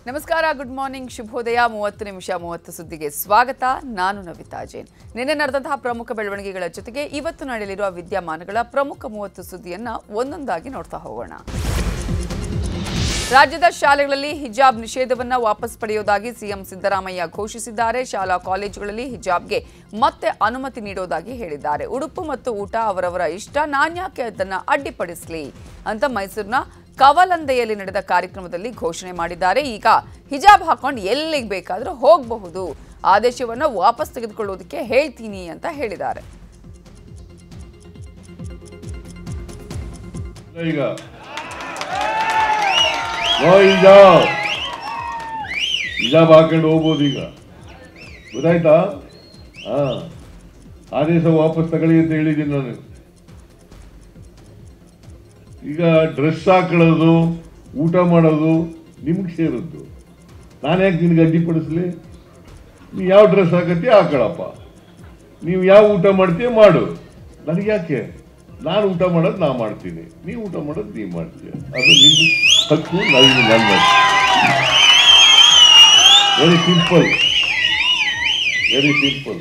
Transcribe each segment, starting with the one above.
ನಮಸ್ಕಾರ, good morning, ಶುಭೋದಯ. 30 ನಿಮಿಷ 30 ಸುದ್ದಿಗೆ ಸ್ವಾಗತ. ನಾನು ನವಿತಾ ಜೈನ್. ನಿನ್ನೆ ನಡೆದಂತಹ ಪ್ರಮುಖ ಬೆಳವಣಿಗೆಗಳ ಜೊತೆಗೆ ಇವತ್ತು ನಡೆಯಲಿರುವ ವಿದ್ಯಮಾನಗಳ ಪ್ರಮುಖ 30 ಸುದ್ದಿಯನ್ನ ಒಂದೊಂದಾಗಿ ನೋಡ್ತಾ ಹೋಗೋಣ. ರಾಜ್ಯದ ಶಾಲೆಗಳಲ್ಲಿ ಹಿಜಾಬ್ ನಿಷೇಧವನ್ನು ವಾಪಸ್ ಪಡೆಯುವುದಾಗಿ ಸಿಎಂ ಸಿದ್ದರಾಮಯ್ಯ ಘೋಷಿಸಿದ್ದಾರೆ. ಶಾಲಾ ಕಾಲೇಜುಗಳಲ್ಲಿ ಹಿಜಾಬ್ಗೆ ಮತ್ತೆ ಅನುಮತಿ ನೀಡುವುದಾಗಿ ಹೇಳಿದ್ದಾರೆ. ಉಡುಪು ಮತ್ತು ಊಟ ಅವರವರ ಇಷ್ಟ, ನಾನ್ಯಾಕೆ ಅದನ್ನು ಅಡ್ಡಿಪಡಿಸಲಿ ಅಂತ ಮೈಸೂರಿನ ಕವಲಂದೆಯಲ್ಲಿ ನಡೆದ ಕಾರ್ಯಕ್ರಮದಲ್ಲಿ ಘೋಷಣೆ ಮಾಡಿದ್ದಾರೆ. ಈಗ ಹಿಜಾಬ್ ಹಾಕೊಂಡು ಎಲ್ಲಿಗೆ ಬೇಕಾದರೂ ಹೋಗಬಹುದು, ಆದೇಶವನ್ನು ವಾಪಸ್ ತೆಗೆದುಕೊಳ್ಳುವುದಕ್ಕೆ ಹೇಳ್ತೀನಿ ಅಂತ ಹೇಳಿದ್ದಾರೆ. ಹಿಜಾಬ್ ಹಾಕೊಂಡು ಹೋಗ್ಬೋದು, ಈಗ ಗೊತ್ತಾಯ್ತಾ? ಆದೇಶ ವಾಪಸ್ ತಗೊಳ್ಳಿ ಅಂತ ಹೇಳಿದ್ದೀನಿ ನಾನು. ಈಗ ಡ್ರೆಸ್ ಹಾಕೊಳ್ಳೋದು, ಊಟ ಮಾಡೋದು ನಿಮ್ಗೆ ಸೇರಿದ್ದು. ನಾನು ಯಾಕೆ ನಿನ್ಗೆ ಅಡ್ಡಿಪಡಿಸ್ಲಿ? ನೀವು ಯಾವ ಡ್ರೆಸ್ ಹಾಕತ್ತೀಯ ಹಾಕೊಳ್ಳಪ್ಪ, ನೀವು ಯಾವ ಊಟ ಮಾಡ್ತೀಯ ಮಾಡು, ನನಗೆ ಯಾಕೆ? ನಾನು ಊಟ ಮಾಡೋದು ನಾ ಮಾಡ್ತೀನಿ, ನೀವು ಊಟ ಮಾಡೋದು ನೀವು ಮಾಡ್ತೀಯ, ಅದು ನಿಮ್ಮ ಹಕ್ಕು, ನನ್ನ ವೆರಿ ಸಿಂಪಲ್, ವೆರಿ ಸಿಂಪಲ್.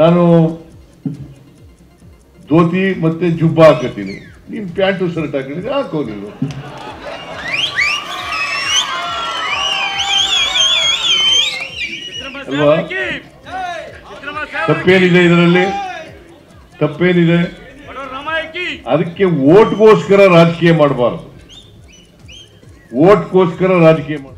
ನಾನು ಧೋತಿ ಮತ್ತೆ ಜುಬ್ಬ ಹಾಕತ್ತೀನಿ, ನೀನು ಪ್ಯಾಂಟು ಶರ್ಟ್ ಹಾಕಿದ್ರೆ ಹಾಕೋ ನೀನು. ಅಲ್ವಾ? ತಪ್ಪೇನಿದೆ ಇದರಲ್ಲಿ? ತಪ್ಪೇನಿದೆ? ಅದಕ್ಕೆ ಓಟ್ಗೋಸ್ಕರ ರಾಜಕೀಯ ಮಾಡಬಾರ್ದು, ಓಟ್ಗೋಸ್ಕರ ರಾಜಕೀಯ ಮಾಡ.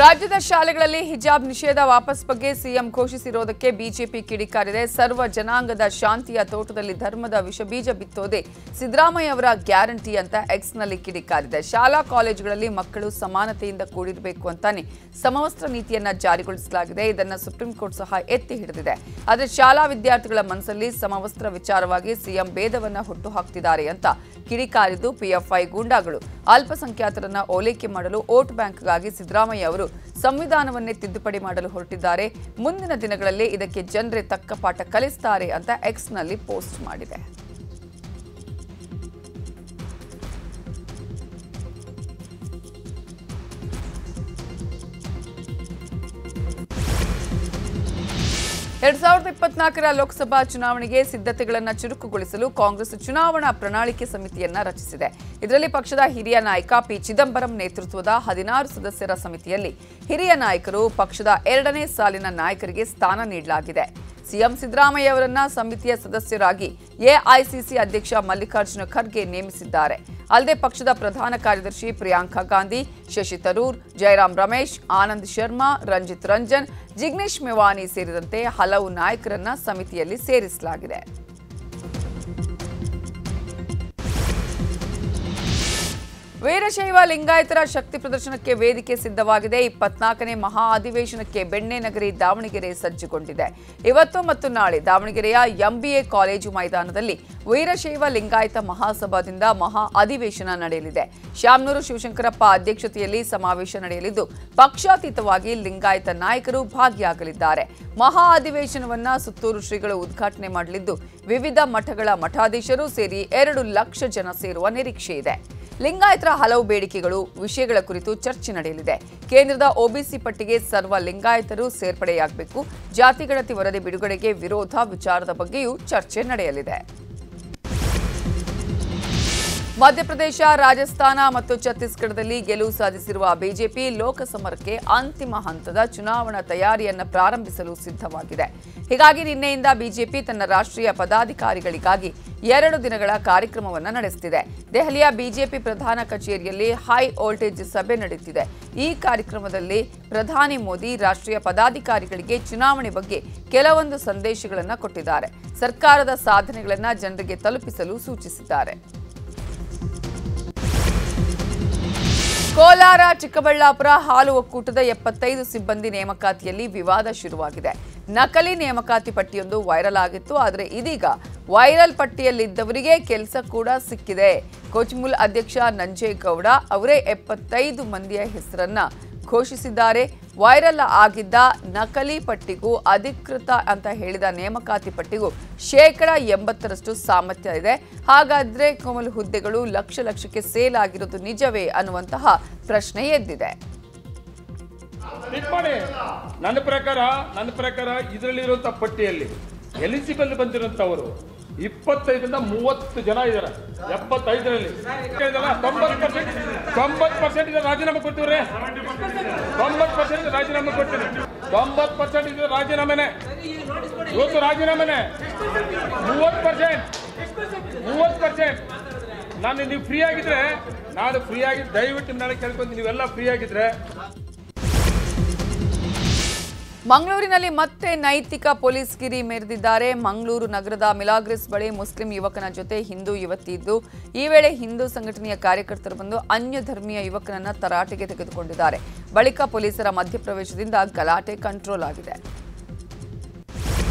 ರಾಜ್ಯದ ಶಾಲೆಗಳಲ್ಲಿ ಹಿಜಾಬ್ ನಿಷೇಧ ವಾಪಸ್ ಬಗ್ಗೆ ಸಿಎಂ ಘೋಷಿಸಿರೋದಕ್ಕೆ ಬಿಜೆಪಿ ಕಿಡಿಕಾರಿದೆ. ಸರ್ವ ಜನಾಂಗದ ಶಾಂತಿಯ ತೋಟದಲ್ಲಿ ಧರ್ಮದ ವಿಷಬೀಜ ಬಿತ್ತೋದೆ ಸಿದ್ದರಾಮಯ್ಯ ಅವರ ಗ್ಯಾರಂಟಿ ಅಂತ ಎಕ್ಸ್ನಲ್ಲಿ ಕಿಡಿಕಾರಿದೆ. ಶಾಲಾ ಕಾಲೇಜುಗಳಲ್ಲಿ ಮಕ್ಕಳು ಸಮಾನತೆಯಿಂದ ಕೂಡಿರಬೇಕು ಅಂತಾನೆ ಸಮವಸ್ತ್ರ ನೀತಿಯನ್ನ ಜಾರಿಗೊಳಿಸಲಾಗಿದೆ. ಇದನ್ನ ಸುಪ್ರೀಂ ಕೋರ್ಟ್ ಸಹ ಎತ್ತಿ ಹಿಡಿದಿದೆ. ಆದರೆ ಶಾಲಾ ವಿದ್ಯಾರ್ಥಿಗಳ ಮನಸ್ಸಲ್ಲಿ ಸಮವಸ್ತ್ರ ವಿಚಾರವಾಗಿ ಸಿಎಂ ಭೇದವನ್ನ ಹುಟ್ಟು ಹಾಕ್ತಿದ್ದಾರೆ ಅಂತ ಕಿಡಿಕಾರಿದ್ದು ಪಿಎಫ್ಐ ಗೂಂಡಾಗಳು. ಅಲ್ಪಸಂಖ್ಯಾತರನ್ನ ಓಲೈಕೆ ಮಾಡಲು ವೋಟ್ ಬ್ಯಾಂಕ್ಗಾಗಿ ಸಿದ್ದರಾಮಯ್ಯ ಅವರು ಸಂವಿಧಾನವನ್ನೇ ತಿದ್ದುಪಡಿ ಮಾಡಲು ಹೊರಟಿದ್ದಾರೆ. ಮುಂದಿನ ದಿನಗಳಲ್ಲಿ ಇದಕ್ಕೆ ಜನರೇ ತಕ್ಕ ಪಾಠ ಕಲಿಸ್ತಾರೆ ಅಂತ ಎಕ್ಸ್ನಲ್ಲಿ ಪೋಸ್ಟ್ ಮಾಡಿದೆ. ಎರಡ್ 2024ರ ಲೋಕಸಭಾ ಚುನಾವಣೆಗೆ ಸಿದ್ಧತೆಗಳನ್ನು ಚುರುಕುಗೊಳಿಸಲು ಕಾಂಗ್ರೆಸ್ ಚುನಾವಣಾ ಪ್ರಣಾಳಿಕೆ ಸಮಿತಿಯನ್ನ ರಚಿಸಿದೆ. ಇದರಲ್ಲಿ ಪಕ್ಷದ ಹಿರಿಯ ನಾಯಕ ಪಿ ಚಿದಂಬರಂ ನೇತೃತ್ವದ 16 ಸದಸ್ಯರ ಸಮಿತಿಯಲ್ಲಿ ಹಿರಿಯ ನಾಯಕರು, ಪಕ್ಷದ 2ನೇ ಸಾಲಿನ ನಾಯಕರಿಗೆ ಸ್ಥಾನ ನೀಡಲಾಗಿದೆ. ಸಿಎಂ ಸಿದ್ದರಾಮಯ್ಯ ಅವರನ್ನ ಸಮಿತಿಯ ಸದಸ್ಯರಾಗಿ ಎಐಸಿಸಿ ಅಧ್ಯಕ್ಷ ಮಲ್ಲಿಕಾರ್ಜುನ ಖರ್ಗೆ ನೇಮಿಸಿದ್ದಾರೆ. ಅಲ್ಲದೆ ಪಕ್ಷದ ಪ್ರಧಾನ ಕಾರ್ಯದರ್ಶಿ ಪ್ರಿಯಾಂಕಾ ಗಾಂಧಿ, ಶಶಿ ತರೂರ್, ಜಯರಾಮ್ ರಮೇಶ್, ಆನಂದ್ ಶರ್ಮಾ, ರಂಜಿತ್ ರಂಜನ್, ಜಿಗ್ನೇಶ್ ಮೆವಾನಿ ಸೇರಿದಂತೆ ಹಲವು ನಾಯಕರನ್ನ ಸಮಿತಿಯಲ್ಲಿ ಸೇರಿಸಲಾಗಿದೆ. ವೀರಶೈವ ಲಿಂಗಾಯತರ ಶಕ್ತಿ ಪ್ರದರ್ಶನಕ್ಕೆ ವೇದಿಕೆ ಸಿದ್ಧವಾಗಿದೆ. 24ನೇ ಮಹಾ ಅಧಿವೇಶನಕ್ಕೆ ಬೆಣ್ಣೆನಗರಿ ದಾವಣಗೆರೆ ಸಜ್ಜುಗೊಂಡಿದೆ. ಇವತ್ತು ಮತ್ತು ನಾಳೆ ದಾವಣಗೆರೆಯ ಎಂಬಿಎ ಕಾಲೇಜು ಮೈದಾನದಲ್ಲಿ ವೀರಶೈವ ಲಿಂಗಾಯತ ಮಹಾಸಭಾದಿಂದ ಮಹಾ ಅಧಿವೇಶನ ನಡೆಯಲಿದೆ. ಶಾಮನೂರು ಶಿವಶಂಕರಪ್ಪ ಅಧ್ಯಕ್ಷತೆಯಲ್ಲಿ ಸಮಾವೇಶ ನಡೆಯಲಿದ್ದು ಪಕ್ಷಾತೀತವಾಗಿ ಲಿಂಗಾಯತ ನಾಯಕರು ಭಾಗಿಯಾಗಲಿದ್ದಾರೆ. ಮಹಾ ಅಧಿವೇಶನವನ್ನ ಸುತ್ತೂರು ಶ್ರೀಗಳು ಉದ್ಘಾಟನೆ ಮಾಡಲಿದ್ದು ವಿವಿಧ ಮಠಗಳ ಮಠಾಧೀಶರು ಸೇರಿ 2 ಲಕ್ಷ ಜನ ಸೇರುವ ನಿರೀಕ್ಷೆ ಇದೆ. ಲಿಂಗಾಯತರ ಹಲವು ಬೇಡಿಕೆಗಳು, ವಿಷಯಗಳ ಕುರಿತು ಚರ್ಚೆ ನಡೆಯಲಿದೆ. ಕೇಂದ್ರದ ಒಬಿಸಿ ಪಟ್ಟಿಗೆ ಸರ್ವ ಲಿಂಗಾಯತರು ಸೇರ್ಪಡೆಯಾಗಬೇಕು, ಜಾತಿ ಗಣತಿ ವರದಿ ಬಿಡುಗಡೆಗೆ ವಿರೋಧ ವಿಚಾರದ ಬಗ್ಗೆಯೂ ಚರ್ಚೆ ನಡೆಯಲಿದೆ. ಮಧ್ಯಪ್ರದೇಶ, ರಾಜಸ್ಥಾನ ಮತ್ತು ಛತ್ತೀಸ್ಗಢದಲ್ಲಿ ಗೆಲುವು ಸಾಧಿಸಿರುವ ಬಿಜೆಪಿ ಲೋಕಸಮರಕ್ಕೆ ಅಂತಿಮ ಹಂತದ ಚುನಾವಣಾ ತಯಾರಿಯನ್ನು ಪ್ರಾರಂಭಿಸಲು ಸಿದ್ಧವಾಗಿದೆ. ಹೀಗಾಗಿ ನಿನ್ನೆಯಿಂದ ಬಿಜೆಪಿ ತನ್ನ ರಾಷ್ಟ್ರೀಯ ಪದಾಧಿಕಾರಿಗಳಿಗಾಗಿ 2 ದಿನಗಳ ಕಾರ್ಯಕ್ರಮವನ್ನು ನಡೆಸುತ್ತಿದೆ. ದೆಹಲಿಯ ಬಿಜೆಪಿ ಪ್ರಧಾನ ಕಚೇರಿಯಲ್ಲಿ ಹೈ ವೋಲ್ಟೇಜ್ ಸಭೆ ನಡೆಯುತ್ತಿದೆ. ಈ ಕಾರ್ಯಕ್ರಮದಲ್ಲಿ ಪ್ರಧಾನಿ ಮೋದಿ ರಾಷ್ಟ್ರೀಯ ಪದಾಧಿಕಾರಿಗಳಿಗೆ ಚುನಾವಣೆ ಬಗ್ಗೆ ಕೆಲವೊಂದು ಸಂದೇಶಗಳನ್ನು ಕೊಟ್ಟಿದ್ದಾರೆ. ಸರ್ಕಾರದ ಸಾಧನೆಗಳನ್ನು ಜನರಿಗೆ ತಲುಪಿಸಲು ಸೂಚಿಸಿದ್ದಾರೆ. ಕೋಲಾರ, ಚಿಕ್ಕಬಳ್ಳಾಪುರ ಹಾಲು ಒಕ್ಕೂಟದ 75 ಸಿಬ್ಬಂದಿ ನೇಮಕಾತಿಯಲ್ಲಿ ವಿವಾದ ಶುರುವಾಗಿದೆ. ನಕಲಿ ನೇಮಕಾತಿ ಪಟ್ಟಿಯೊಂದು ವೈರಲ್ ಆಗಿತ್ತು. ಆದರೆ ಇದೀಗ ವೈರಲ್ ಪಟ್ಟಿಯಲ್ಲಿದ್ದವರಿಗೆ ಕೆಲಸ ಕೂಡ ಸಿಕ್ಕಿದೆ. ಕೋಚಿಮುಲ್ ಅಧ್ಯಕ್ಷ ನಂಜೇಗೌಡ ಅವರೇ 75 ಮಂದಿಯ ಹೆಸರನ್ನ ಘೋಷಿಸಿದ್ದಾರೆ. ವೈರಲ್ ಆಗಿದ್ದ ನಕಲಿ ಪಟ್ಟಿಗೂ ಅಧಿಕೃತ ಅಂತ ಹೇಳಿದ ನೇಮಕಾತಿ ಪಟ್ಟಿಗೂ 80% ಸಾಮರ್ಥ್ಯ ಇದೆ. ಹಾಗಾದ್ರೆ ಕೋಮಲ್ ಹುದ್ದೆಗಳು ಲಕ್ಷಕ್ಕೆ ಸೇಲ್ ಆಗಿರೋದು ನಿಜವೇ ಅನ್ನುವಂತಹ ಪ್ರಶ್ನೆ ಎದ್ದಿದೆ. ನನ್ನ ಪ್ರಕಾರ ಇದರಲ್ಲಿರುವಂತಹ ಪಟ್ಟಿಯಲ್ಲಿ ಎಲಿಜಿಬಲ್ ಬಂದಿರುವಂತವರು 25ರಿಂದ 30 ಜನ ಇದ್ದಾರೆ. 75ರಲ್ಲಿ 90% ರಾಜೀನಾಮೆ ಕೊಡ್ತೀವ್ರೆ. 90% ರಾಜೀನಾಮೆ ಕೊಡ್ತೀನಿ. 90% ಇದು ರಾಜೀನಾಮೆನೆ. ಇವತ್ತು ರಾಜೀನಾಮೆನೆ. 30%. ನೀವು ಫ್ರೀ ಆಗಿದ್ರೆ, ನಾನು ಫ್ರೀ ಆಗಿದ್ದು ದಯವಿಟ್ಟು ನಾಳೆ ಕೇಳ್ಕೊಂತೀನಿ. ನೀವೆಲ್ಲ ಫ್ರೀ ಆಗಿದ್ರೆ. ಮಂಗಳೂರಿನಲ್ಲಿ ಮತ್ತೆ ನೈತಿಕ ಪೊಲೀಸ್ ಗಿರಿ ಮೆರೆದಿದ್ದಾರೆ. ಮಂಗಳೂರು ನಗರದ ಮಿಲಾಗ್ರಿಸ್ ಬಳಿ ಮುಸ್ಲಿಂ ಯುವಕನ ಜೊತೆ ಹಿಂದೂ ಯುವತಿ ಇದ್ದು, ಈ ವೇಳೆ ಹಿಂದೂ ಸಂಘಟನೆಯ ಕಾರ್ಯಕರ್ತರು ಬಂದು ಅನ್ಯ ಧರ್ಮೀಯ ಯುವಕನನ್ನ ತರಾಟೆಗೆ ತೆಗೆದುಕೊಂಡಿದ್ದಾರೆ. ಬಳಿಕ ಪೊಲೀಸರ ಮಧ್ಯಪ್ರವೇಶದಿಂದ ಗಲಾಟೆ ಕಂಟ್ರೋಲ್ ಆಗಿದೆ.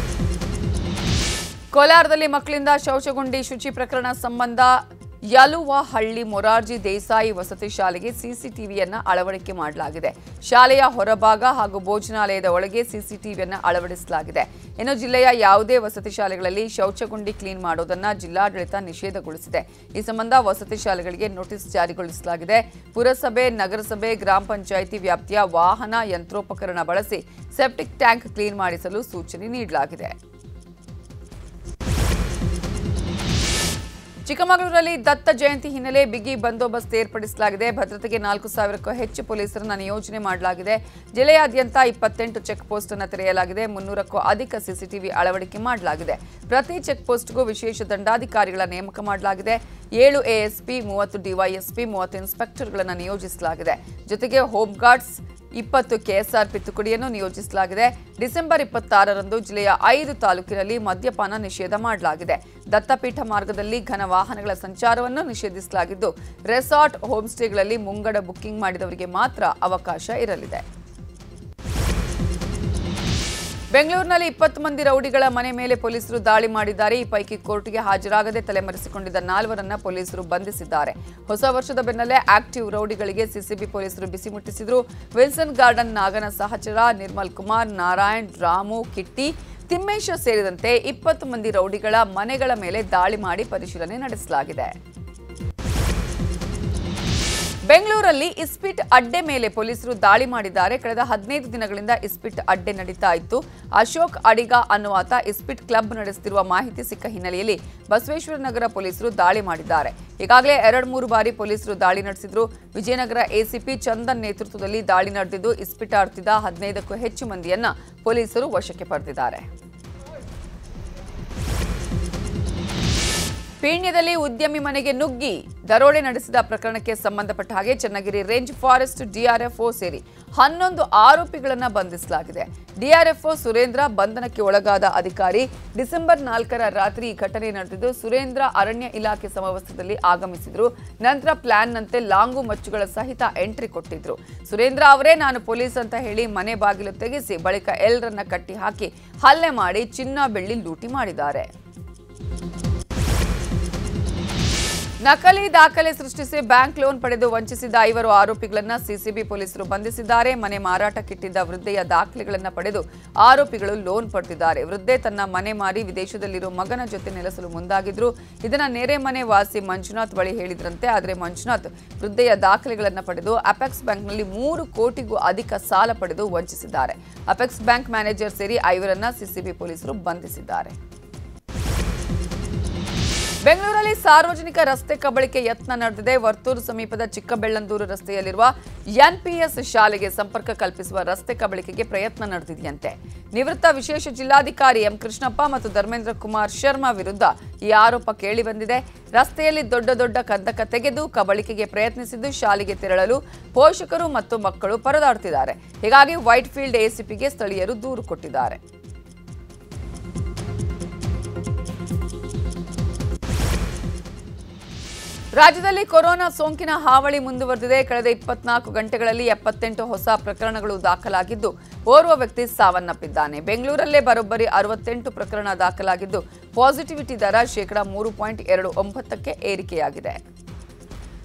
ಕೋಲಾರದಲ್ಲಿ ಮಕ್ಕಳಿಂದ ಶೌಚಗುಂಡಿ ಶುಚಿ ಪ್ರಕರಣ ಸಂಬಂಧ ಯಲುವಹಳ್ಳಿ ಮೊರಾರ್ಜಿ ದೇಸಾಯಿ ವಸತಿ ಶಾಲೆಗೆ ಸಿಸಿಟಿವಿಯನ್ನು ಅಳವಡಿಕೆ ಮಾಡಲಾಗಿದೆ. ಶಾಲೆಯ ಹೊರಭಾಗ ಹಾಗೂ ಭೋಜನಾಲಯದ ಒಳಗೆ ಸಿಸಿಟಿವಿಯನ್ನು ಅಳವಡಿಸಲಾಗಿದೆ. ಇನ್ನು ಜಿಲ್ಲೆಯ ಯಾವುದೇ ವಸತಿ ಶಾಲೆಗಳಲ್ಲಿ ಶೌಚಗುಂಡಿ ಕ್ಲೀನ್ ಮಾಡೋದನ್ನು ಜಿಲ್ಲಾಡಳಿತ ನಿಷೇಧಗೊಳಿಸಿದೆ. ಈ ಸಂಬಂಧ ವಸತಿ ಶಾಲೆಗಳಿಗೆ ನೋಟಿಸ್ ಜಾರಿಗೊಳಿಸಲಾಗಿದೆ. ಪುರಸಭೆ, ನಗರಸಭೆ, ಗ್ರಾಮ ಪಂಚಾಯಿತಿ ವ್ಯಾಪ್ತಿಯ ವಾಹನ ಯಂತ್ರೋಪಕರಣ ಬಳಸಿ ಸೆಪ್ಟಿಕ್ ಟ್ಯಾಂಕ್ ಕ್ಲೀನ್ ಮಾಡಿಸಲು ಸೂಚನೆ ನೀಡಲಾಗಿದೆ. ಚಿಕ್ಕಮಗಳೂರಲ್ಲಿ ದತ್ತ ಜಯಂತಿ ಹಿನ್ನೆಲೆ ಬಿಗಿ ಬಂದೋಬಸ್ತ್ ಏರ್ಪಡಿಸಲಾಗಿದೆ. ಭದ್ರತೆಗೆ 4,000ಕ್ಕೂ ಹೆಚ್ಚು ಪೊಲೀಸರನ್ನು ನಿಯೋಜನೆ ಮಾಡಲಾಗಿದೆ. ಜಿಲ್ಲೆಯಾದ್ಯಂತ 28 ಚೆಕ್ ಪೋಸ್ಟ್ ಅನ್ನು ತೆರೆಯಲಾಗಿದೆ. 300ಕ್ಕೂ ಅಧಿಕ ಸಿಸಿಟಿವಿ ಅಳವಡಿಕೆ ಮಾಡಲಾಗಿದೆ. ಪ್ರತಿ ಚೆಕ್ ಪೋಸ್ಟ್ಗೂ ವಿಶೇಷ ದಂಡಾಧಿಕಾರಿಗಳ ನೇಮಕ ಮಾಡಲಾಗಿದೆ. 7 ಎಎಸ್ಪಿ, 30 ಡಿವೈಎಸ್ಪಿ, 30 ಇನ್ಸ್ಪೆಕ್ಟರ್ಗಳನ್ನು ನಿಯೋಜಿಸಲಾಗಿದೆ. ಜೊತೆಗೆ ಹೋಮ್ ಗಾರ್ಡ್ಸ್ 20 ಕೆಎಸ್ಆರ್ಪಿ ತುಕಡಿಯನ್ನು ನಿಯೋಜಿಸಲಾಗಿದೆ. ಡಿಸೆಂಬರ್ 26ರಂದು ಜಿಲ್ಲೆಯ 5 ತಾಲೂಕಿನಲ್ಲಿ ಮದ್ಯಪಾನ ನಿಷೇಧ ಮಾಡಲಾಗಿದೆ. ದತ್ತಪೀಠ ಮಾರ್ಗದಲ್ಲಿ ಘನ ವಾಹನಗಳ ಸಂಚಾರವನ್ನು ನಿಷೇಧಿಸಲಾಗಿದ್ದು, ರೆಸಾರ್ಟ್, ಹೋಮ್ ಸ್ಟೇಗಳಲ್ಲಿ ಮುಂಗಡ ಬುಕ್ಕಿಂಗ್ ಮಾಡಿದವರಿಗೆ ಮಾತ್ರ ಅವಕಾಶ ಇರಲಿದೆ. ಬೆಂಗಳೂರಿನಲ್ಲಿ 20 ಮಂದಿ ರೌಡಿಗಳ ಮನೆ ಮೇಲೆ ಪೊಲೀಸರು ದಾಳಿ ಮಾಡಿದ್ದಾರೆ. ಈ ಪೈಕಿ ಕೋರ್ಟ್ಗೆ ಹಾಜರಾಗದೆ ತಲೆಮರೆಸಿಕೊಂಡಿದ್ದ 4ವರನ್ನ ಪೊಲೀಸರು ಬಂಧಿಸಿದ್ದಾರೆ. ಹೊಸ ವರ್ಷದ ಬೆನ್ನಲ್ಲೇ ಆಕ್ಟಿವ್ ರೌಡಿಗಳಿಗೆ ಸಿಸಿಬಿ ಪೊಲೀಸರು ಬಿಸಿ ಮುಟ್ಟಿಸಿದ್ರು. ವಿಲ್ಸನ್ ಗಾರ್ಡನ್ ನಾಗನ ಸಹಚರ ನಿರ್ಮಲ್ ಕುಮಾರ್, ನಾರಾಯಣ್, ರಾಮು, ಕಿಟ್ಟಿ, ತಿಮ್ಮೇಶ ಸೇರಿದಂತೆ 20 ಮಂದಿ ರೌಡಿಗಳ ಮನೆಗಳ ಮೇಲೆ ದಾಳಿ ಮಾಡಿ ಪರಿಶೀಲನೆ ನಡೆಸಲಾಗಿದೆ. ಬೆಂಗಳೂರಲ್ಲಿ ಇಸ್ಪಿಟ್ ಅಡ್ಡೆ ಮೇಲೆ ಪೊಲೀಸರು ದಾಳಿ ಮಾಡಿದ್ದಾರೆ. ಕಳೆದ 15 ದಿನಗಳಿಂದ ಇಸ್ಪಿಟ್ ಅಡ್ಡೆ ನಡೀತಾ ಇತ್ತು. ಅಶೋಕ್ ಅಡಿಗ ಅನ್ನುವಾತ ಇಸ್ಪಿಟ್ ಕ್ಲಬ್ ನಡೆಸುತ್ತಿರುವ ಮಾಹಿತಿ ಸಿಕ್ಕ ಹಿನ್ನೆಲೆಯಲ್ಲಿ ಬಸವೇಶ್ವರ ನಗರ ಪೊಲೀಸರು ದಾಳಿ ಮಾಡಿದ್ದಾರೆ. ಈಗಾಗಲೇ 2-3 ಬಾರಿ ಪೊಲೀಸರು ದಾಳಿ ನಡೆಸಿದ್ರು. ವಿಜಯನಗರ ಎಸಿಪಿ ಚಂದನ್ ನೇತೃತ್ವದಲ್ಲಿ ದಾಳಿ ನಡೆದಿದ್ದು, ಇಸ್ಪಿಟ್ ಆಡುತ್ತಿದ್ದ 15ಕ್ಕೂ ಹೆಚ್ಚು ಮಂದಿಯನ್ನ ಪೊಲೀಸರು ವಶಕ್ಕೆ ಪಡೆದಿದ್ದಾರೆ. ಪೀಣ್ಯದಲ್ಲಿ ಉದ್ಯಮಿ ಮನೆಗೆ ನುಗ್ಗಿ ದರೋಡೆ ನಡೆಸಿದ ಪ್ರಕರಣಕ್ಕೆ ಸಂಬಂಧಪಟ್ಟ ಹಾಗೆ ಚನ್ನಗಿರಿ ರೇಂಜ್ ಫಾರೆಸ್ಟ್ ಡಿಆರ್ಎಫ್ಒ ಸೇರಿ 11 ಆರೋಪಿಗಳನ್ನು ಬಂಧಿಸಲಾಗಿದೆ. ಡಿಆರ್ಎಫ್ಒ ಸುರೇಂದ್ರ ಬಂಧನಕ್ಕೆ ಒಳಗಾದ ಅಧಿಕಾರಿ. ಡಿಸೆಂಬರ್ 4ರ ರಾತ್ರಿ ಈ ಘಟನೆ ನಡೆದಿದ್ದು, ಸುರೇಂದ್ರ ಅರಣ್ಯ ಇಲಾಖೆ ಸಮವಸ್ತ್ರದಲ್ಲಿ ಆಗಮಿಸಿದ್ರು. ನಂತರ ಪ್ಲಾನ್ನಂತೆ ಲಾಂಗು ಮಚ್ಚುಗಳ ಸಹಿತ ಎಂಟ್ರಿ ಕೊಟ್ಟಿದ್ರು. ಸುರೇಂದ್ರ ಅವರೇ ನಾನು ಪೊಲೀಸ್ ಅಂತ ಹೇಳಿ ಮನೆ ಬಾಗಿಲು ತೆಗೆಸಿ ಬಳಿಕ ಎಲ್ಲರನ್ನ ಕಟ್ಟಿ ಹಾಕಿ ಹಲ್ಲೆ ಮಾಡಿ ಚಿನ್ನ ಬೆಳ್ಳಿ ಲೂಟಿ ಮಾಡಿದ್ದಾರೆ. ನಕಲಿ ದಾಖಲೆ ಸೃಷ್ಟಿಸಿ ಬ್ಯಾಂಕ್ ಲೋನ್ ಪಡೆದು ವಂಚಿಸಿದ 5 ಆರೋಪಿಗಳನ್ನು ಸಿಸಿಬಿ ಪೊಲೀಸರು ಬಂಧಿಸಿದ್ದಾರೆ. ಮನೆ ಮಾರಾಟಕ್ಕಿಟ್ಟಿದ್ದ ವೃದ್ಧೆಯ ದಾಖಲೆಗಳನ್ನು ಪಡೆದು ಆರೋಪಿಗಳು ಲೋನ್ ಪಡೆದಿದ್ದಾರೆ. ವೃದ್ಧೆ ತನ್ನ ಮನೆ ಮಾರಿ ವಿದೇಶದಲ್ಲಿರುವ ಮಗನ ಜೊತೆ ನೆಲೆಸಲು ಮುಂದಾಗಿದ್ರು. ಇದನ್ನ ನೆರೆ ಮನೆ ವಾಸಿ ಮಂಜುನಾಥ್ ಬಳಿ ಹೇಳಿದ್ರಂತೆ. ಆದರೆ ಮಂಜುನಾಥ್ ವೃದ್ಧೆಯ ದಾಖಲೆಗಳನ್ನು ಪಡೆದು ಅಪೆಕ್ಸ್ ಬ್ಯಾಂಕ್ನಲ್ಲಿ 3 ಕೋಟಿಗೂ ಅಧಿಕ ಸಾಲ ಪಡೆದು ವಂಚಿಸಿದ್ದಾರೆ. ಅಪೆಕ್ಸ್ ಬ್ಯಾಂಕ್ ಮ್ಯಾನೇಜರ್ ಸೇರಿ 5ರನ್ನ ಸಿಸಿಬಿ ಪೊಲೀಸರು ಬಂಧಿಸಿದ್ದಾರೆ. ಬೆಂಗಳೂರಲ್ಲಿ ಸಾರ್ವಜನಿಕ ರಸ್ತೆ ಕಬಳಿಕೆ ಯತ್ನ ನಡೆದಿದೆ. ವರ್ತೂರು ಸಮೀಪದ ಚಿಕ್ಕಬೆಳ್ಳಂದೂರು ರಸ್ತೆಯಲ್ಲಿರುವ ಎನ್ಪಿಎಸ್ ಶಾಲೆಗೆ ಸಂಪರ್ಕ ಕಲ್ಪಿಸುವ ರಸ್ತೆ ಕಬಳಿಕೆಗೆ ಪ್ರಯತ್ನ ನಡೆದಿದೆಯಂತೆ. ನಿವೃತ್ತ ವಿಶೇಷ ಜಿಲ್ಲಾಧಿಕಾರಿ ಎಂ ಕೃಷ್ಣಪ್ಪ ಮತ್ತು ಧರ್ಮೇಂದ್ರ ಕುಮಾರ್ ಶರ್ಮಾ ವಿರುದ್ಧ ಈ ಆರೋಪ ಕೇಳಿಬಂದಿದೆ. ರಸ್ತೆಯಲ್ಲಿ ದೊಡ್ಡ ಕಂದಕ ತೆಗೆದು ಕಬಳಿಕೆಗೆ ಪ್ರಯತ್ನಿಸಿದ್ದು, ಶಾಲೆಗೆ ತೆರಳಲು ಪೋಷಕರು ಮತ್ತು ಮಕ್ಕಳು ಪರದಾಡುತ್ತಿದ್ದಾರೆ. ಹೀಗಾಗಿ ವೈಟ್ಫೀಲ್ಡ್ ಎಸಿಪಿಗೆ ಸ್ಥಳೀಯರು ದೂರು ಕೊಟ್ಟಿದ್ದಾರೆ. ರಾಜ್ಯದಲ್ಲಿ ಕೊರೋನಾ ಸೋಂಕಿನ ಹಾವಳಿ ಮುಂದುವರೆದಿದೆ. ಕಳೆದ 24 ಗಂಟೆಗಳಲ್ಲಿ 78 ಹೊಸ ಪ್ರಕರಣಗಳು ದಾಖಲಾಗಿದ್ದು, ಓರ್ವ ವ್ಯಕ್ತಿ ಸಾವನ್ನಪ್ಪಿದ್ದಾನೆ. ಬೆಂಗಳೂರಲ್ಲೇ ಬರೋಬ್ಬರಿ 68 ಪ್ರಕರಣ ದಾಖಲಾಗಿದ್ದು, ಪಾಸಿಟಿವಿಟಿ ದರ 3.29ಕ್ಕೆ ಏರಿಕೆಯಾಗಿದೆ.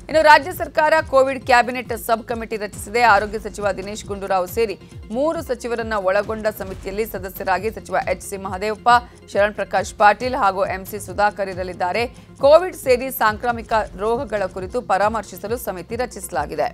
ಇನ್ನು ರಾಜ್ಯ ಸರ್ಕಾರ ಕೋವಿಡ್ ಕ್ಯಾಬಿನೆಟ್ ಸಬ್ ಕಮಿಟಿ ರಚಿಸಿದೆ. ಆರೋಗ್ಯ ಸಚಿವ ದಿನೇಶ್ ಗುಂಡೂರಾವ್ ಸೇರಿ 3 ಸಚಿವರನ್ನ ಒಳಗೊಂಡ ಸಮಿತಿಯಲ್ಲಿ ಸದಸ್ಯರಾಗಿ ಸಚಿವ ಎಚ್.ಸಿ. ಮಹದೇವಪ್ಪ, ಶರಣ್ ಪ್ರಕಾಶ್ ಪಾಟೀಲ್ ಹಾಗೂ ಎಂ.ಸಿ. ಸುಧಾಕರ್ ಇರಲಿದ್ದಾರೆ. ಕೋವಿಡ್ ಸೇರಿ ಸಾಂಕ್ರಾಮಿಕ ರೋಗಗಳ ಕುರಿತು ಪರಾಮರ್ಶಿಸಲು ಸಮಿತಿ ರಚಿಸಲಾಗಿದೆ.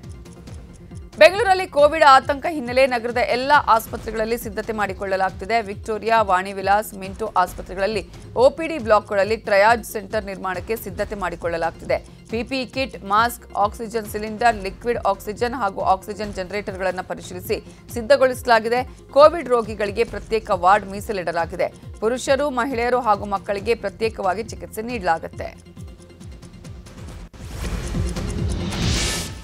ಬೆಂಗಳೂರಲ್ಲಿ ಕೋವಿಡ್ ಆತಂಕ ಹಿನ್ನೆಲೆ ನಗರದ ಎಲ್ಲಾ ಆಸ್ಪತ್ರೆಗಳಲ್ಲಿ ಸಿದ್ಧತೆ ಮಾಡಿಕೊಳ್ಳಲಾಗುತ್ತಿದೆ. ವಿಕ್ಟೋರಿಯಾ, ವಾಣಿ ವಿಲಾಸ್, ಮಿಂಟೋ ಆಸ್ಪತ್ರೆಗಳಲ್ಲಿ ಒಪಿಡಿ ಬ್ಲಾಕ್ಗಳಲ್ಲಿ ಟ್ರಯಾಜ್ ಸೆಂಟರ್ ನಿರ್ಮಾಣಕ್ಕೆ ಸಿದ್ಧತೆ ಮಾಡಿಕೊಳ್ಳಲಾಗುತ್ತಿದೆ. PPE kit, mask, oxygen cylinder, liquid oxygen ಹಾಗೂ ಆಕ್ಸಿಜನ್ ಜನರೇಟರ್ಗಳನ್ನು ಪರಿಶೀಲಿಸಿ ಸಿದ್ಧಗೊಳಿಸಲಾಗಿದೆ. ಕೋವಿಡ್ ರೋಗಿಗಳಿಗೆ ಪ್ರತ್ಯೇಕ ವಾರ್ಡ್ ಮೀಸಲಿಡಲಾಗಿದೆ. ಪುರುಷರು, ಮಹಿಳೆಯರು ಹಾಗೂ ಮಕ್ಕಳಿಗೆ ಪ್ರತ್ಯೇಕವಾಗಿ ಚಿಕಿತ್ಸೆ ನೀಡಲಾಗುತ್ತೆ.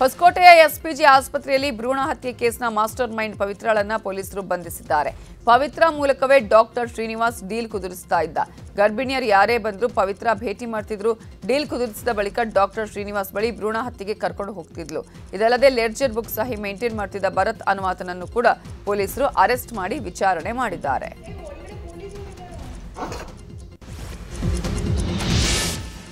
ಹೊಸಕೋಟೆಯ ಎಸ್ಪಿಜಿ ಆಸ್ಪತ್ರೆಯಲ್ಲಿ ಭ್ರೂಣ ಹತ್ಯೆ ಕೇಸ್ನ ಮಾಸ್ಟರ್ ಮೈಂಡ್ ಪವಿತ್ರಳನ್ನ ಪೊಲೀಸರು ಬಂಧಿಸಿದ್ದಾರೆ. ಪವಿತ್ರ ಮೂಲಕವೇ ಡಾಕ್ಟರ್ ಶ್ರೀನಿವಾಸ್ ಡೀಲ್ ಕುದುರಿಸ್ತಾ ಇದ್ದ. ಗರ್ಭಿಣಿಯರು ಯಾರೇ ಬಂದರೂ ಪವಿತ್ರ ಭೇಟಿ ಮಾಡ್ತಿದ್ರು. ಡೀಲ್ ಕುದುರಿಸಿದ ಬಳಿಕ ಡಾಕ್ಟರ್ ಶ್ರೀನಿವಾಸ್ ಬಳಿ ಭ್ರೂಣ ಹತ್ಯೆಗೆ ಕರ್ಕೊಂಡು ಹೋಗ್ತಿದ್ಲು. ಇದಲ್ಲದೆ ಲೆಡ್ಜರ್ ಬುಕ್ ಸಹಿ ಮೇಂಟೈನ್ ಮಾಡ್ತಿದ್ದ ಭರತ್ ಅನ್ನುವಾತನನ್ನು ಕೂಡ ಪೊಲೀಸರು ಅರೆಸ್ಟ್ ಮಾಡಿ ವಿಚಾರಣೆ ಮಾಡಿದ್ದಾರೆ.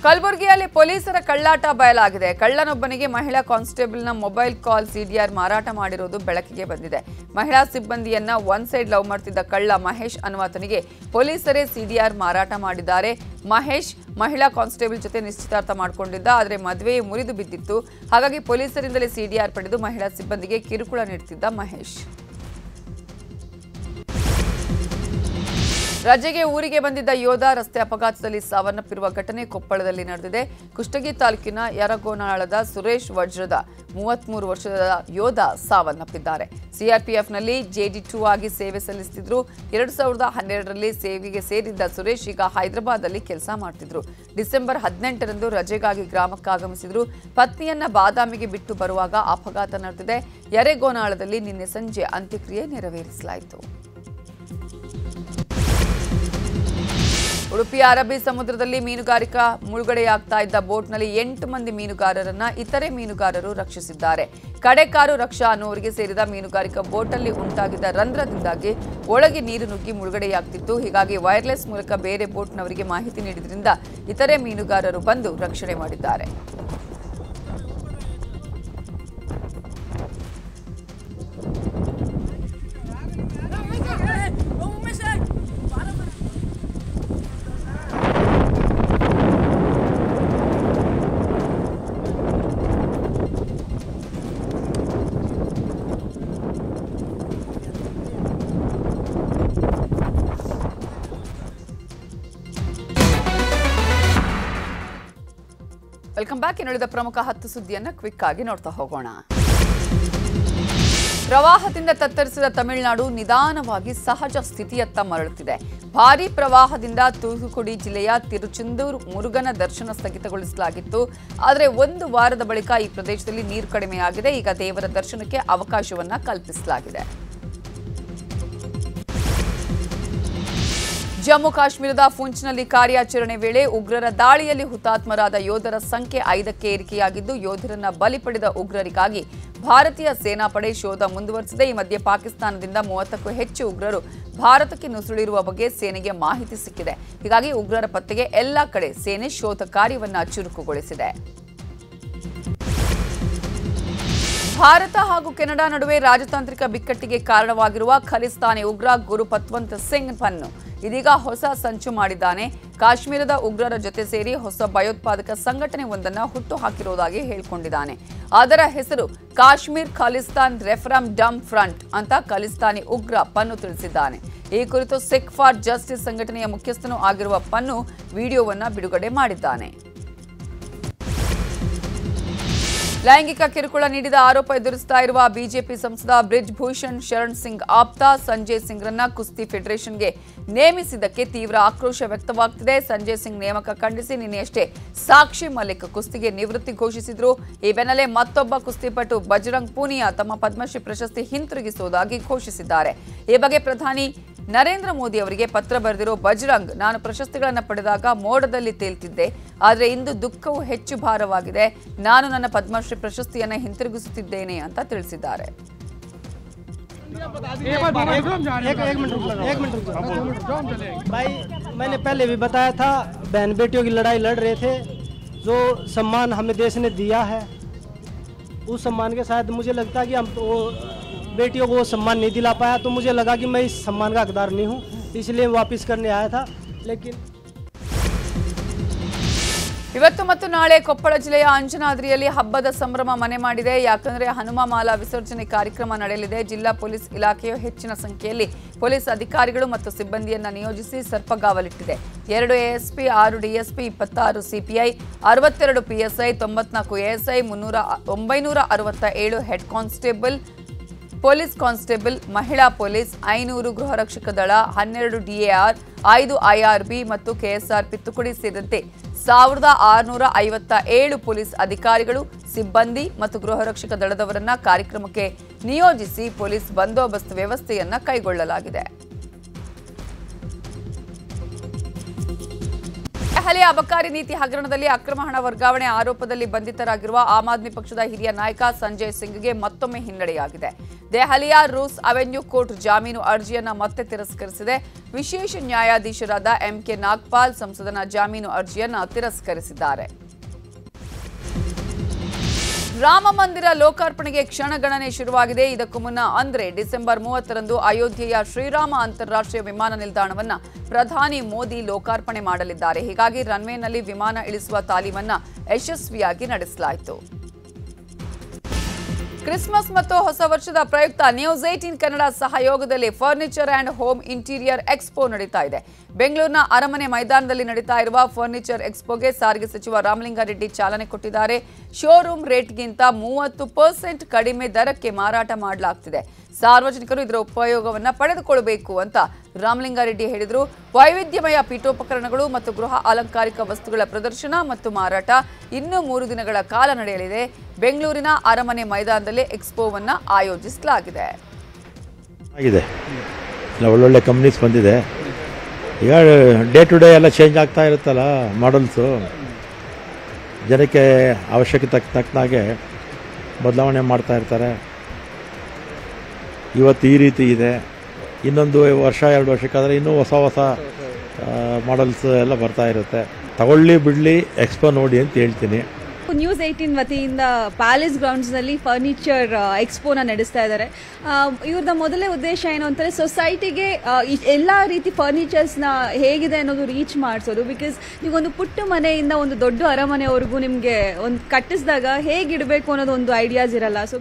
ಕಲಬುರಗಿಯಲ್ಲಿ ಪೊಲೀಸರ ಕಳ್ಳಾಟ ಬಯಲಾಗಿದೆ. ಕಳ್ಳನೊಬ್ಬನಿಗೆ ಮಹಿಳಾ ಕಾನ್ಸ್ಟೇಬಲ್ನ ಮೊಬೈಲ್ ಕಾಲ್ ಸಿಡಿಆರ್ ಮಾರಾಟ ಮಾಡಿರುವುದು ಬೆಳಕಿಗೆ ಬಂದಿದೆ. ಮಹಿಳಾ ಸಿಬ್ಬಂದಿಯನ್ನ ಒನ್ ಸೈಡ್ ಲವ್ ಮಾಡ್ತಿದ್ದ ಕಳ್ಳ ಮಹೇಶ್ ಅನ್ನುವಾತನಿಗೆ ಪೊಲೀಸರೇ ಸಿಡಿಆರ್ ಮಾರಾಟ ಮಾಡಿದ್ದಾರೆ. ಮಹೇಶ್ ಮಹಿಳಾ ಕಾನ್ಸ್ಟೇಬಲ್ ಜೊತೆ ನಿಶ್ಚಿತಾರ್ಥ ಮಾಡಿಕೊಂಡಿದ್ದ. ಆದರೆ ಮದುವೆಯೇ ಮುರಿದು ಬಿದ್ದಿತ್ತು. ಹಾಗಾಗಿ ಪೊಲೀಸರಿಂದಲೇ ಸಿಡಿಆರ್ ಪಡೆದು ಮಹಿಳಾ ಸಿಬ್ಬಂದಿಗೆ ಕಿರುಕುಳ ನೀಡುತ್ತಿದ್ದ ಮಹೇಶ್. ರಜೆಗೆ ಊರಿಗೆ ಬಂದಿದ್ದ ಯೋಧ ರಸ್ತೆ ಅಪಘಾತದಲ್ಲಿ ಸಾವನ್ನಪ್ಪಿರುವ ಘಟನೆ ಕೊಪ್ಪಳದಲ್ಲಿ ನಡೆದಿದೆ. ಕುಷ್ಟಗಿ ತಾಲೂಕಿನ ಯರಗೋನಾಳದ ಸುರೇಶ್ ವಜ್ರದ 33 ವರ್ಷದ ಯೋಧ ಸಾವನ್ನಪ್ಪಿದ್ದಾರೆ. ಸಿಆರ್ಪಿಎಫ್ನಲ್ಲಿ JD2 ಆಗಿ ಸೇವೆ ಸಲ್ಲಿಸುತ್ತಿದ್ರು. 2012ರಲ್ಲಿ ಸೇವೆಗೆ ಸೇರಿದ್ದ ಸುರೇಶ್ ಈಗ ಹೈದರಾಬಾದ್ನಲ್ಲಿ ಕೆಲಸ ಮಾಡ್ತಿದ್ರು. ಡಿಸೆಂಬರ್ 18ರಂದು ರಜೆಗಾಗಿ ಗ್ರಾಮಕ್ಕೆ ಆಗಮಿಸಿದ್ರು. ಪತ್ನಿಯನ್ನ ಬಾದಾಮಿಗೆ ಬಿಟ್ಟು ಬರುವಾಗ ಅಪಘಾತ ನಡೆದಿದೆ. ಯರಗೋನಾಳದಲ್ಲಿ ನಿನ್ನೆ ಸಂಜೆ ಅಂತ್ಯಕ್ರಿಯೆ ನೆರವೇರಿಸಲಾಯಿತು. ಉಡುಪಿಯ ಅರಬ್ಬಿ ಸಮುದ್ರದಲ್ಲಿ ಮೀನುಗಾರಿಕಾ ಮುಳುಗಡೆಯಾಗ್ತಾ ಇದ್ದ ಬೋಟ್ನಲ್ಲಿ 8 ಮಂದಿ ಮೀನುಗಾರರನ್ನ ಇತರೆ ಮೀನುಗಾರರು ರಕ್ಷಿಸಿದ್ದಾರೆ. ಕಡೆಕಾರು ರಕ್ಷಾ ಅನ್ನುವರಿಗೆ ಸೇರಿದ ಮೀನುಗಾರಿಕಾ ಬೋಟಲ್ಲಿ ಉಂಟಾಗಿದ್ದ ರಂಧ್ರದಿಂದಾಗಿ ಒಳಗೆ ನೀರು ನುಗ್ಗಿ ಮುಳುಗಡೆಯಾಗ್ತಿತ್ತು. ಹೀಗಾಗಿ ವೈರ್ಲೆಸ್ ಮೂಲಕ ಬೇರೆ ಬೋಟ್ನವರಿಗೆ ಮಾಹಿತಿ ನೀಡಿದ್ರಿಂದ ಇತರೆ ಮೀನುಗಾರರು ಬಂದು ರಕ್ಷಣೆ ಮಾಡಿದ್ದಾರೆ. Welcome back. ಇನ್ನುಳಿದ ಪ್ರಮುಖ 10 ಸುದ್ದಿಯನ್ನು ಕ್ವಿಕ್ ಆಗಿ ನೋಡ್ತಾ ಹೋಗೋಣ. ಪ್ರವಾಹದಿಂದ ತತ್ತರಿಸಿದ ತಮಿಳುನಾಡು ನಿಧಾನವಾಗಿ ಸಹಜ ಸ್ಥಿತಿಯತ್ತ ಮರಳುತ್ತಿದೆ. ಭಾರೀ ಪ್ರವಾಹದಿಂದ ತೂತುಕುಡಿ ಜಿಲ್ಲೆಯ ತಿರುಚೆಂದೂರು ಮುರುಗನ ದರ್ಶನ ಸ್ಥಗಿತಗೊಳಿಸಲಾಗಿತ್ತು. ಆದರೆ 1 ವಾರದ ಬಳಿಕ ಈ ಪ್ರದೇಶದಲ್ಲಿ ನೀರು ಕಡಿಮೆಯಾಗಿದೆ. ಈಗ ದೇವರ ದರ್ಶನಕ್ಕೆ ಅವಕಾಶವನ್ನ ಕಲ್ಪಿಸಲಾಗಿದೆ. ಜಮ್ಮು ಕಾಶ್ಮೀರದ ಪೂಂಚ್ನಲ್ಲಿ ಕಾರ್ಯಾಚರಣೆ ವೇಳೆ ಉಗ್ರರ ದಾಳಿಯಲ್ಲಿ ಹುತಾತ್ಮರಾದ ಯೋಧರ ಸಂಖ್ಯೆ 5ಕ್ಕೆ ಏರಿಕೆಯಾಗಿದ್ದು, ಯೋಧರನ್ನ ಬಲಿ ಪಡೆದ ಉಗ್ರರಿಗಾಗಿ ಭಾರತೀಯ ಸೇನಾಪಡೆ ಶೋಧ ಮುಂದುವರೆಸಿದೆ. ಈ ಮಧ್ಯೆ ಪಾಕಿಸ್ತಾನದಿಂದ 30ಕ್ಕೂ ಹೆಚ್ಚು ಉಗ್ರರು ಭಾರತಕ್ಕೆ ನುಸುಳಿರುವ ಬಗ್ಗೆ ಸೇನೆಗೆ ಮಾಹಿತಿ ಸಿಕ್ಕಿದೆ. ಹೀಗಾಗಿ ಉಗ್ರರ ಪತ್ತೆಗೆ ಎಲ್ಲಾ ಕಡೆ ಸೇನೆ ಶೋಧ ಕಾರ್ಯವನ್ನ ಚುರುಕುಗೊಳಿಸಿದೆ. ಭಾರತ ಹಾಗೂ ಕೆನಡಾ ನಡುವೆ ರಾಜತಾಂತ್ರಿಕ ಬಿಕ್ಕಟ್ಟಿಗೆ ಕಾರಣವಾಗಿರುವ ಖಲಿಸ್ತಾನಿ ಉಗ್ರ ಗುರು ಪತ್ವಂತ್ ಸಿಂಗ್ ಪನ್ನು ಇದೀಗ ಹೊಸ ಸಂಚು ಮಾಡಿದ್ದಾನೆ. ಕಾಶ್ಮೀರದ ಉಗ್ರರ ಜೊತೆ ಸೇರಿ ಹೊಸ ಭಯೋತ್ಪಾದಕ ಸಂಘಟನೆ ಒಂದನ್ನು ಹುಟ್ಟುಹಾಕಿರುವುದಾಗಿ ಹೇಳಿಕೊಂಡಿದ್ದಾನೆ. ಅದರ ಹೆಸರು ಕಾಶ್ಮೀರ್ ಖಲಿಸ್ತಾನ್ ರೆಫರಮ್ ಫ್ರಂಟ್ ಅಂತ ಖಲಿಸ್ತಾನಿ ಉಗ್ರ ಪನ್ನು ತಿಳಿಸಿದ್ದಾನೆ. ಈ ಕುರಿತು ಸಿಖ್ ಫಾರ್ ಜಸ್ಟಿಸ್ ಸಂಘಟನೆಯ ಮುಖ್ಯಸ್ಥನೂ ಆಗಿರುವ ಪನ್ನು ವಿಡಿಯೋವನ್ನ ಬಿಡುಗಡೆ ಮಾಡಿದ್ದಾನೆ. ಲೈಂಗಿಕ ಕಿರುಕುಳ ನೀಡಿದ ಆರೋಪ ಎದುರಿಸ್ತಾ ಇರುವ ಬಿಜೆಪಿ ಸಂಸದ ಬ್ರಿಜ್ ಭೂಷಣ್ ಶರಣ್ ಸಿಂಗ್ ಆಪ್ತ ಸಂಜಯ್ ಸಿಂಗ್ರನ್ನ ಕುಸ್ತಿ ಫೆಡರೇಷನ್ಗೆ ನೇಮಿಸಿದ್ದಕ್ಕೆ ತೀವ್ರ ಆಕ್ರೋಶ ವ್ಯಕ್ತವಾಗುತ್ತಿದೆ. ಸಂಜಯ್ ಸಿಂಗ್ ನೇಮಕ ಖಂಡಿಸಿ ನಿನ್ನೆಯಷ್ಟೇ ಸಾಕ್ಷಿ ಮಲಿಕ್ ಕುಸ್ತಿಗೆ ನಿವೃತ್ತಿ ಘೋಷಿಸಿದ್ರು. ಈ ಬೆನ್ನಲ್ಲೇ ಮತ್ತೊಬ್ಬ ಕುಸ್ತಿಪಟು ಬಜರಂಗ್ ಪೂನಿಯಾ ತಮ್ಮ ಪದ್ಮಶ್ರೀ ಪ್ರಶಸ್ತಿ ಹಿಂತಿರುಗಿಸುವುದಾಗಿ ಘೋಷಿಸಿದ್ದಾರೆ. ಈ ಬಗ್ಗೆ ಪ್ರಧಾನಿ ನರೇಂದ್ರ ಮೋದಿ ಅವರಿಗೆ ಪತ್ರ ಬರೆದಿರೋ ಬಜರಂಗ್, ನಾನು ಪ್ರಶಸ್ತಿಗಳನ್ನು ಪಡೆದಾಗ ಮೋಡದಲ್ಲಿ ತೇಲ್ತಿದ್ದೆ, ಆದರೆ ಇಂದು ದುಃಖವು ಹೆಚ್ಚು ಭಾರವಾಗಿದೆ. ನಾನು ನನ್ನ ಪದ್ಮಶ್ರೀ ಪ್ರಶಸ್ತಿಯನ್ನು ಹಿಂತಿರುಗಿಸುತ್ತಿದ್ದೇನೆ ಅಂತ ತಿಳಿಸಿದ್ದಾರೆ. भाई मैंने पहले भी बताया था, बहन बेटियों की लड़ाई लड़ रहे थे, जो सम्मान हमें देश ने दिया है उस सम्मान के शायद मुझे लगता है कि हम वो बेटियों को वो सम्मान नहीं दिला पाया, तो मुझे लगा कि मैं इस सम्मान का हकदार नहीं हूँ, इसलिए वापस करने आया था। लेकिन ಇವತ್ತು ಮತ್ತು ನಾಳೆ ಕೊಪ್ಪಳ ಜಿಲ್ಲೆಯ ಅಂಜನಾದ್ರಿಯಲ್ಲಿ ಹಬ್ಬದ ಸಂಭ್ರಮ ಮನೆ ಮಾಡಿದೆ. ಯಾಕಂದ್ರೆ ಹನುಮ ಮಾಲಾ ವಿಸರ್ಜನೆ ಕಾರ್ಯಕ್ರಮ ನಡೆಯಲಿದೆ. ಜಿಲ್ಲಾ ಪೊಲೀಸ್ ಇಲಾಖೆಯು ಹೆಚ್ಚಿನ ಸಂಖ್ಯೆಯಲ್ಲಿ ಪೊಲೀಸ್ ಅಧಿಕಾರಿಗಳು ಮತ್ತು ಸಿಬ್ಬಂದಿಯನ್ನ ನಿಯೋಜಿಸಿ ಸರ್ಪಗಾವಲಿಟ್ಟಿದೆ. 2 ASP, 6 DSP, 26 CPI, 62 PSI, 94 ASI, 967 head constable, police constable, ಮಹಿಳಾ ಪೊಲೀಸ್, 500 ಗೃಹ ರಕ್ಷಕ ದಳ, 12 DAR, 5 IRB ಮತ್ತು KSRP ತುಕಡಿ ಸೇರಿದಂತೆ 1657 ಪೊಲೀಸ್ ಅಧಿಕಾರಿಗಳು, ಸಿಬ್ಬಂದಿ ಮತ್ತು ಗೃಹ ರಕ್ಷಕ ದಳದವರನ್ನ ಕಾರ್ಯಕ್ರಮಕ್ಕೆ ನಿಯೋಜಿಸಿ ಪೊಲೀಸ್ ಬಂದೋಬಸ್ತ್ ವ್ಯವಸ್ಥೆಯನ್ನ ಕೈಗೊಳ್ಳಲಾಗಿದೆ. ದೆಹಲಿಯ ಅಬಕಾರಿ ನೀತಿ ಹಗರಣದಲ್ಲಿ ಅಕ್ರಮ ಹಣ ವರ್ಗಾವಣೆ ಆರೋಪದಲ್ಲಿ ಬಂಧಿತರಾಗಿರುವ ಆಮ್ ಆದ್ಮಿ ಪಕ್ಷದ ಹಿರಿಯ ನಾಯಕ ಸಂಜಯ್ ಸಿಂಗ್ಗೆ ಮತ್ತೊಮ್ಮೆ ಹಿನ್ನಡೆಯಾಗಿದೆ. ದೆಹಲಿಯ ರೂಸ್ ಅವೆನ್ಯೂ ಕೋರ್ಟ್ ಜಾಮೀನು ಅರ್ಜಿಯನ್ನು ಮತ್ತೆ ತಿರಸ್ಕರಿಸಿದೆ. ವಿಶೇಷ ನ್ಯಾಯಾಧೀಶರಾದ MK ನಾಗ್ಪಾಲ್ ಸಂಸದನ ಜಾಮೀನು ಅರ್ಜಿಯನ್ನು ತಿರಸ್ಕರಿಸಿದ್ದಾರೆ. ರಾಮ ಮಂದಿರ ಲೋಕಾರ್ಪಣೆಗೆ ಕ್ಷಣಗಣನೆ ಶುರುವಾಗಿದೆ. ಇದಕ್ಕೂ ಮುನ್ನ ಅಂದ್ರೆ ಡಿಸೆಂಬರ್ 30ರಂದು ಅಯೋಧ್ಯೆಯ ಶ್ರೀರಾಮ ಅಂತಾರಾಷ್ಟ್ರೀಯ ವಿಮಾನ ನಿಲ್ದಾಣವನ್ನ ಪ್ರಧಾನಿ ಮೋದಿ ಲೋಕಾರ್ಪಣೆ ಮಾಡಲಿದ್ದಾರೆ. ಹೀಗಾಗಿ ರನ್ವೇನಲ್ಲಿ ವಿಮಾನ ಇಳಿಸುವ ತಾಲೀಮನ್ನ ಯಶಸ್ವಿಯಾಗಿ ನಡೆಸಲಾಯಿತು. ಕ್ರಿಸ್ಮಸ್ ಮತ್ತು ಹೊಸ ವರ್ಷದ ಪ್ರಯುಕ್ತ ನ್ಯೂಸ್ 18 ಕನ್ನಡ ಸಹಯೋಗದಲ್ಲಿ furniture and home interior expo ನಡೀತಾ ಇದೆ. ಬೆಂಗಳೂರಿನ ಅರಮನೆ ಮೈದಾನದಲ್ಲಿ ನಡೀತಾ ಇರುವ ಫರ್ನಿಚರ್ ಎಕ್ಸ್ಪೋಗೆ ಸಾರಿಗೆ ಸಚಿವ ರಾಮಲಿಂಗಾರೆಡ್ಡಿ ಚಾಲನೆ ಕೊಟ್ಟಿದ್ದಾರೆ. ಶೋರೂಮ್ ರೇಟ್ಗಿಂತ 30% ಕಡಿಮೆ ದರಕ್ಕೆ ಮಾರಾಟ ಮಾಡಲಾಗ್ತಿದೆ. ಸಾರ್ವಜನಿಕರು ಇದರ ಉಪಯೋಗವನ್ನು ಪಡೆದುಕೊಳ್ಳಬೇಕು ಅಂತ ರಾಮಲಿಂಗಾರೆಡ್ಡಿ ಹೇಳಿದರು. ವೈವಿಧ್ಯಮಯ ಪೀಠೋಪಕರಣಗಳು ಮತ್ತು ಗೃಹ ಅಲಂಕಾರಿಕ ವಸ್ತುಗಳ ಪ್ರದರ್ಶನ ಮತ್ತು ಮಾರಾಟ ಇನ್ನೂ 3 ದಿನಗಳ ಕಾಲ ನಡೆಯಲಿದೆ. ಬೆಂಗಳೂರಿನ ಅರಮನೆ ಮೈದಾನದಲ್ಲಿ ಎಕ್ಸ್ಪೋವನ್ನು ಆಯೋಜಿಸಲಾಗಿದೆ. ಒಳ್ಳೊಳ್ಳೆ ಕಂಪ್ನೀಸ್ ಬಂದಿದೆ. ಈಗ ಡೇ ಟು ಡೇ ಎಲ್ಲ ಚೇಂಜ್ ಆಗ್ತಾ ಇರುತ್ತಲ್ಲ ಮಾಡಲ್ಸು, ಜನಕ್ಕೆ ಅವಶ್ಯಕತೆ ತಕ್ಕನಾಗೆ ಬದಲಾವಣೆ ಮಾಡ್ತಾ ಇರ್ತಾರೆ. ಇವತ್ತು ಈ ರೀತಿ ಇದೆ, ಇನ್ನೊಂದು ವರ್ಷ 2 ವರ್ಷಕ್ಕಾದರೆ ಇನ್ನೂ ಹೊಸ ಮಾಡಲ್ಸ್ ಎಲ್ಲ ಬರ್ತಾ ಇರುತ್ತೆ. ತಗೊಳ್ಳಿ ಬಿಡಲಿ, ಎಕ್ಸ್ಪೋ ನೋಡಿ ಅಂತ ಹೇಳ್ತೀನಿ. ನ್ಯೂಸ್ 18 ವತಿಯಿಂದ ಪ್ಯಾಲೇಸ್ ಗ್ರೌಂಡ್ಸ್ನಲ್ಲಿ ಫರ್ನಿಚರ್ ಎಕ್ಸ್ಪೋನ ನಡೆಸ್ತಾ ಇದ್ದಾರೆ. ಇವ್ರದ್ದು ಮೊದಲೇ ಉದ್ದೇಶ ಏನು ಅಂತಂದರೆ ಸೊಸೈಟಿಗೆ ಎಲ್ಲ ರೀತಿ ಫರ್ನಿಚರ್ಸ್ನ ಹೇಗಿದೆ ಅನ್ನೋದು ರೀಚ್ ಮಾಡಿಸೋದು. ಬಿಕಾಸ್ ನೀವೊಂದು ಪುಟ್ಟ ಮನೆಯಿಂದ ಒಂದು ದೊಡ್ಡ ಅರಮನೆವರೆಗೂ ನಿಮಗೆ ಒಂದು ಕಟ್ಟಿಸಿದಾಗ ಹೇಗಿಡಬೇಕು ಅನ್ನೋದು ಒಂದು ಐಡಿಯಾಸ್ ಇರಲ್ಲ. ಸೊ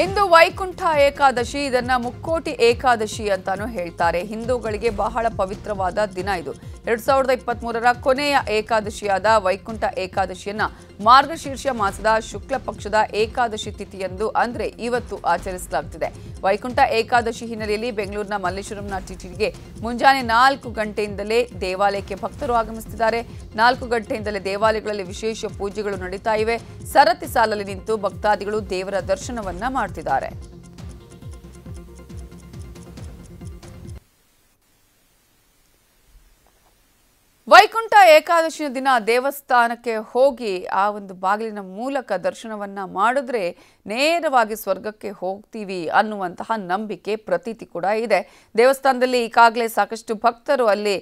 ಇಂದು ವೈಕುಂಠ ಏಕಾದಶಿ. ಇದನ್ನ ಮುಕ್ಕೋಟಿ ಏಕಾದಶಿ ಅಂತಾನೂ ಹೇಳ್ತಾರೆ. ಹಿಂದೂಗಳಿಗೆ ಬಹಳ ಪವಿತ್ರವಾದ ದಿನ ಇದು. 2023ರ ಕೊನೆಯ ಏಕಾದಶಿಯಾದ ವೈಕುಂಠ ಏಕಾದಶಿಯನ್ನ ಮಾರ್ಗಶೀರ್ಷ ಮಾಸದ ಶುಕ್ಲ ಪಕ್ಷದ ಏಕಾದಶಿ ತಿಥಿಯಂದು ಅಂದ್ರೆ ಇವತ್ತು ಆಚರಿಸಲಾಗುತ್ತಿದೆ. ವೈಕುಂಠ ಏಕಾದಶಿ ಹಿನ್ನೆಲೆಯಲ್ಲಿ ಬೆಂಗಳೂರಿನ ಮಲ್ಲೇಶ್ವರಂನ ಟಿಟಿಗೆ ಮುಂಜಾನೆ 4 ಗಂಟೆಯಿಂದಲೇ ದೇವಾಲಯಕ್ಕೆ ಭಕ್ತರು ಆಗಮಿಸುತ್ತಿದ್ದಾರೆ. 4 ಗಂಟೆಯಿಂದಲೇ ದೇವಾಲಯಗಳಲ್ಲಿ ವಿಶೇಷ ಪೂಜೆಗಳು ನಡೀತಾ ಇವೆ. ಸರತಿ ಸಾಲಲ್ಲಿ ನಿಂತು ಭಕ್ತಾದಿಗಳು ದೇವರ ದರ್ಶನವನ್ನ ಮಾಡ್ತಿದ್ದಾರೆ. ವೈಕುಂಠ ಏಕಾದಶಿಯ ದಿನ ದೇವಸ್ಥಾನಕ್ಕೆ ಹೋಗಿ ಆ ಒಂದು ಬಾಗಿಲಿನ ಮೂಲಕ ದರ್ಶನವನ್ನ ಮಾಡಿದ್ರೆ ನೇರವಾಗಿ ಸ್ವರ್ಗಕ್ಕೆ ಹೋಗ್ತೀವಿ ಅನ್ನುವಂತಹ ನಂಬಿಕೆ ಪ್ರತೀತಿ ಕೂಡ ಇದೆ. ದೇವಸ್ಥಾನದಲ್ಲಿ ಈಗಾಗಲೇ ಸಾಕಷ್ಟು ಭಕ್ತರು ಅಲ್ಲಿ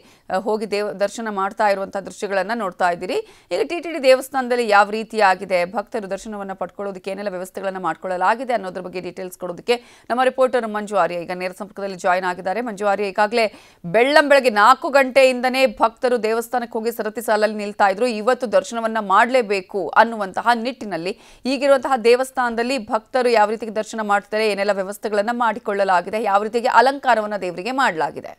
ಹೋಗಿ ದರ್ಶನ ಮಾಡ್ತಾ ಇರುವಂತಹ ದೃಶ್ಯಗಳನ್ನು ನೋಡ್ತಾ ಇದ್ದೀರಿ. ಈಗ TTD ದೇವಸ್ಥಾನದಲ್ಲಿ ಯಾವ ರೀತಿಯಾಗಿದೆ, ಭಕ್ತರು ದರ್ಶನವನ್ನು ಪಡ್ಕೊಳ್ಳೋದಕ್ಕೆ ಏನೆಲ್ಲ ವ್ಯವಸ್ಥೆಗಳನ್ನು ಮಾಡ್ಕೊಳ್ಳಲಾಗಿದೆ ಅನ್ನೋದ್ರ ಬಗ್ಗೆ ಡೀಟೇಲ್ಸ್ ಕೊಡೋದಕ್ಕೆ ನಮ್ಮ ರಿಪೋರ್ಟರ್ ಮಂಜು ಆರ್ಯ ಈಗ ನೇರ ಸಂಪರ್ಕದಲ್ಲಿ ಜಾಯ್ನ್ ಆಗಿದ್ದಾರೆ. ಮಂಜು ಆರ್ಯ, ಈಗಾಗಲೇ ಬೆಳ್ಳಂಬೆಳಗ್ಗೆ 4 ಗಂಟೆಯಿಂದನೇ ಭಕ್ತರು ದೇವಸ್ಥಾನಕ್ಕೆ ಹೋಗಿ ಸರತಿ ಸಾಲಲ್ಲಿ ನಿಲ್ತಾ ಇದ್ರು. ಇವತ್ತು ದರ್ಶನವನ್ನ ಮಾಡಲೇಬೇಕು ಅನ್ನುವಂತಹ ನಿಟ್ಟಿನಲ್ಲಿ ಈಗಿರುವಂತಹ ದೇವಸ್ಥಾನದಲ್ಲಿ ಭಕ್ತರು ಯಾವ ರೀತಿಗೆ ದರ್ಶನ ಮಾಡ್ತಾರೆ, ಏನೆಲ್ಲ ವ್ಯವಸ್ಥೆಗಳನ್ನ ಮಾಡಿಕೊಳ್ಳಲಾಗಿದೆ, ಯಾವ ರೀತಿಗೆ ಅಲಂಕಾರವನ್ನ ದೇವರಿಗೆ ಮಾಡಲಾಗಿದೆ?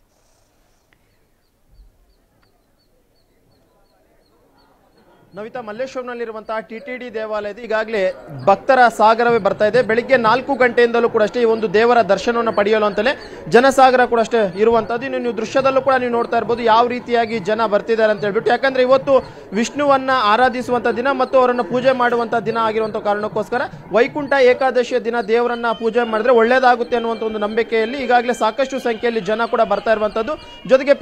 ನವಿತಾ, ಮಲ್ಲೇಶ್ವರಂನಲ್ಲಿರುವಂತಹ TTD ದೇವಾಲಯದ ಈಗಾಗಲೇ ಭಕ್ತರ ಸಾಗರವೇ ಬರ್ತಾ ಇದೆ. ಬೆಳಿಗ್ಗೆ 4 ಗಂಟೆಯಿಂದಲೂ ಕೂಡ ಅಷ್ಟೇ ಈ ಒಂದು ದೇವರ ದರ್ಶನವನ್ನು ಪಡೆಯಲು ಅಂತಲೇ ಜನಸಾಗರ ಕೂಡ ಅಷ್ಟೇ ಇರುವಂತದ್ದು. ಇನ್ನು ನೀವು ದೃಶ್ಯದಲ್ಲೂ ಕೂಡ ನೀವು ನೋಡ್ತಾ ಇರ್ಬೋದು ಯಾವ ರೀತಿಯಾಗಿ ಜನ ಬರ್ತಿದ್ದಾರೆ ಅಂತ ಹೇಳ್ಬಿಟ್ಟು. ಯಾಕಂದ್ರೆ ಇವತ್ತು ವಿಷ್ಣುವನ್ನ ಆರಾಧಿಸುವಂತ ದಿನ ಮತ್ತು ಅವರನ್ನು ಪೂಜೆ ಮಾಡುವಂತ ದಿನ ಆಗಿರುವಂತ ಕಾರಣಕ್ಕೋಸ್ಕರ ವೈಕುಂಠ ಏಕಾದಶಿಯ ದಿನ ದೇವರನ್ನ ಪೂಜೆ ಮಾಡಿದ್ರೆ ಒಳ್ಳೇದಾಗುತ್ತೆ ಅನ್ನುವಂತ ಒಂದು ನಂಬಿಕೆಯಲ್ಲಿ ಈಗಾಗಲೇ ಸಾಕಷ್ಟು ಸಂಖ್ಯೆಯಲ್ಲಿ ಜನ ಕೂಡ ಬರ್ತಾ ಇರುವಂತದ್ದು. ಜೊತೆಗೆ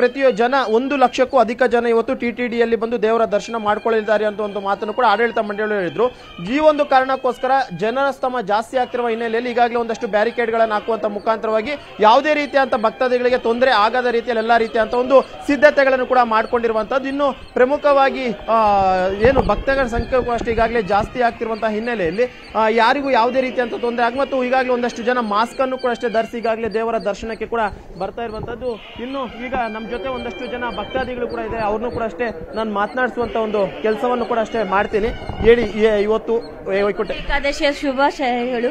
1 ಲಕ್ಷಕ್ಕೂ ಅಧಿಕ ಜನ ಇವತ್ತು TTDಯಲ್ಲಿ ಬಂದು ದೇವರ ದರ್ಶನ ಮಾಡ್ಕೊಳ್ಳಿದ್ದಾರೆ ಜವಾಬ್ದಾರಿ ಅಂತ ಒಂದು ಮಾತನ್ನು ಕೂಡ ಆಡಳಿತ ಮಂಡಳಿಯವರು ಹೇಳಿದ್ರು. ಈ ಒಂದು ಕಾರಣಕ್ಕೋಸ್ಕರ ಜನರ ಸ್ತಮ ಜಾಸ್ತಿ ಆಗ್ತಿರುವ ಹಿನ್ನೆಲೆಯಲ್ಲಿ ಈಗಾಗಲೇ ಒಂದಷ್ಟು ಬ್ಯಾರಿಕೇಡ್ಗಳನ್ನು ಹಾಕುವಂತ ಮುಖಾಂತರವಾಗಿ ಯಾವುದೇ ರೀತಿಯಂತ ಭಕ್ತಾದಿಗಳಿಗೆ ತೊಂದರೆ ಆಗದ ರೀತಿಯಲ್ಲಿ ಎಲ್ಲ ರೀತಿಯಂತ ಒಂದು ಸಿದ್ಧತೆಗಳನ್ನು ಕೂಡ ಮಾಡಿಕೊಂಡಿರುವಂತದ್ದು. ಇನ್ನು ಪ್ರಮುಖವಾಗಿ ಏನು ಭಕ್ತಗಳ ಸಂಖ್ಯೆ ಅಷ್ಟೇ ಈಗಾಗಲೇ ಜಾಸ್ತಿ ಆಗ್ತಿರುವಂತಹ ಹಿನ್ನೆಲೆಯಲ್ಲಿ ಯಾರಿಗೂ ಯಾವುದೇ ರೀತಿಯಂತ ತೊಂದರೆ ಆಗ ಮತ್ತು ಈಗಾಗಲೇ ಒಂದಷ್ಟು ಜನ ಮಾಸ್ಕ್ ಅನ್ನು ಕೂಡ ಅಷ್ಟೇ ಧರಿಸಿ ಈಗಾಗಲೇ ದೇವರ ದರ್ಶನಕ್ಕೆ ಕೂಡ ಬರ್ತಾ ಇರುವಂತದ್ದು. ಇನ್ನು ಈಗ ನಮ್ಮ ಜೊತೆ ಒಂದಷ್ಟು ಜನ ಭಕ್ತಾದಿಗಳು ಕೂಡ ಇದೆ, ಅವ್ರನ್ನೂ ಕೂಡ ಅಷ್ಟೇ ನಾನು ಮಾತನಾಡಿಸುವಂತ ಒಂದು ಕೆಲಸವನ್ನು ಕೂಡ ಅಷ್ಟೇ ಮಾಡ್ತೀನಿ. ಹೇಳಿ, ಇವತ್ತು ವೈಕುಂಠ ಏಕಾದಶಿಯ ಶುಭಾಶಯಗಳು.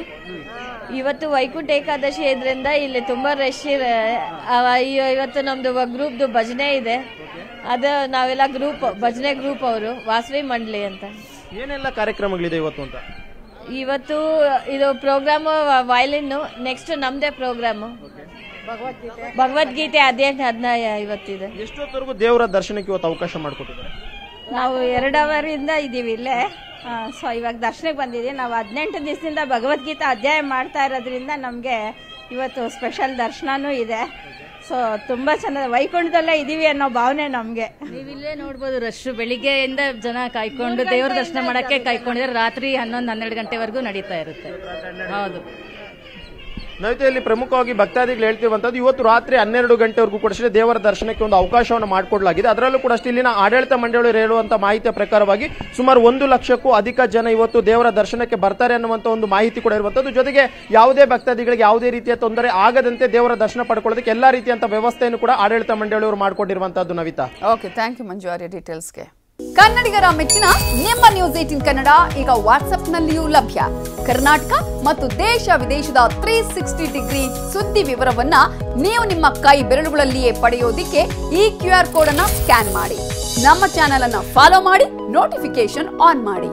ಇವತ್ತು ವೈಕುಂಠ ಏಕಾದಶಿ ಇದರಿಂದ ಇಲ್ಲಿ ತುಂಬಾ ರಶ್ ಇದೆ. ಇವತ್ತು ನಮ್ದು ಗ್ರೂಪ್ದು ಭಜನೆ ಇದೆ, ಅದು ನಾವೆಲ್ಲ ಭಜನೆ ಗ್ರೂಪ್ ಅವರು ವಾಸವಿ ಮಂಡಳಿ ಅಂತ. ಏನೆಲ್ಲ ಕಾರ್ಯಕ್ರಮಗಳಿದೆ ಇವತ್ತು ಅಂತ? ಇವತ್ತು ಇದು ಪ್ರೋಗ್ರಾಮ್ ವಯಲಿನ್, ನೆಕ್ಸ್ಟ್ ನಮ್ದೇ ಪ್ರೋಗ್ರಾಮ್ ಭಗವದ್ಗೀತೆ ಅಧ್ಯಾಯ ಇವತ್ತಿದೆ. ಎಷ್ಟೊತ್ತವರೆಗೂ ದೇವರ ದರ್ಶನಕ್ಕೆ ಇವತ್ತು ಅವಕಾಶ ಮಾಡಿಕೊಟ್ಟಿದ್ದಾರೆ? ನಾವು 2 ಅವರಿಂದ ಇದೀವಿ ಇಲ್ಲೇ. ಸೊ ಇವಾಗ ದರ್ಶನಕ್ಕೆ ಬಂದಿದ್ದೀವಿ. ನಾವು 18 ದಿವಸದಿಂದ ಭಗವದ್ಗೀತಾ ಅಧ್ಯಾಯ ಮಾಡ್ತಾ ಇರೋದ್ರಿಂದ ನಮಗೆ ಇವತ್ತು ಸ್ಪೆಷಲ್ ದರ್ಶನನೂ ಇದೆ. ಸೊ ತುಂಬಾ ಚೆನ್ನಾಗಿ ವೈಕುಂಠದಲ್ಲೇ ಇದೀವಿ ಅನ್ನೋ ಭಾವನೆ ನಮಗೆ. ನೀವಿಲ್ಲೇ ನೋಡ್ಬೋದು, ರಶ್ ಬೆಳಿಗ್ಗೆಯಿಂದ ಜನ ಕಾಯ್ಕೊಂಡು ದೇವ್ರ ದರ್ಶನ ಮಾಡಕ್ಕೆ ಕಾಯ್ಕೊಂಡಿದ್ದಾರೆ. ರಾತ್ರಿ 11-12 ಗಂಟೆವರೆಗೂ ನಡೀತಾ ಇರುತ್ತೆ. ಹೌದು. ನೈವೇದ್ಯದಲ್ಲಿ ಪ್ರಮುಖವಾಗಿ ಭಕ್ತಾದಿಗಳು ಹೇಳ್ತಿರುವಂತದ್ದು ಇವತ್ತು ರಾತ್ರಿ 12 ಗಂಟೆವರೆಗೂ ಕೂಡ ಅಷ್ಟೇ ದೇವರ ದರ್ಶನಕ್ಕೆ ಒಂದು ಅವಕಾಶವನ್ನು ಮಾಡಿಕೊಡಲಾಗಿದೆ. ಅದರಲ್ಲೂ ಕೂಡ ಅಷ್ಟೇ ಇಲ್ಲಿನ ಆಡಳಿತ ಮಂಡಳಿಯವರು ಹೇಳುವಂತಹ ಮಾಹಿತಿಯ ಪ್ರಕಾರವಾಗಿ ಸುಮಾರು 1 ಲಕ್ಷಕ್ಕೂ ಅಧಿಕ ಜನ ಇವತ್ತು ದೇವರ ದರ್ಶನಕ್ಕೆ ಬರ್ತಾರೆ ಅನ್ನುವಂಥ ಒಂದು ಮಾಹಿತಿ ಕೂಡ ಇರುವಂತದ್ದು. ಜೊತೆಗೆ ಯಾವುದೇ ಭಕ್ತಾದಿಗಳಿಗೆ ಯಾವುದೇ ರೀತಿಯ ತೊಂದರೆ ಆಗದಂತೆ ದೇವರ ದರ್ಶನ ಪಡ್ಕೊಳ್ಳೋದಕ್ಕೆ ಎಲ್ಲಾ ರೀತಿಯಂತ ವ್ಯವಸ್ಥೆಯನ್ನು ಕೂಡ ಆಡಳಿತ ಮಂಡಳಿಯವರು ಮಾಡಿಕೊಂಡಿರುವಂತದ್ದು. ನವಿತಾ, ಓಕೆ, ಥ್ಯಾಂಕ್ ಯು ಮಂಜು ಆರ್ಯ ಡೀಟೇಲ್ಸ್ಗೆ. ಕನ್ನಡಿಗರ ಮೆಚ್ಚಿನ ನಿಮ್ಮ ನ್ಯೂಸ್ 18 ಕನ್ನಡ ಈಗ ವಾಟ್ಸ್ಆಪ್ನಲ್ಲಿಯೂ ಲಭ್ಯ. ಕರ್ನಾಟಕ ಮತ್ತು ದೇಶ ವಿದೇಶದ 360 ಡಿಗ್ರಿ ಸುದ್ದಿ ವಿವರವನ್ನ ನೀವು ನಿಮ್ಮ ಕೈ ಬೆರಳುಗಳಲ್ಲಿಯೇ ಪಡೆಯೋದಿಕ್ಕೆ ಈ QR ಕೋಡ್ ಅನ್ನ ಸ್ಕ್ಯಾನ್ ಮಾಡಿ. ನಮ್ಮ ಚಾನೆಲ್ ಅನ್ನ ಫಾಲೋ ಮಾಡಿ, ನೋಟಿಫಿಕೇಶನ್ ಆನ್ ಮಾಡಿ.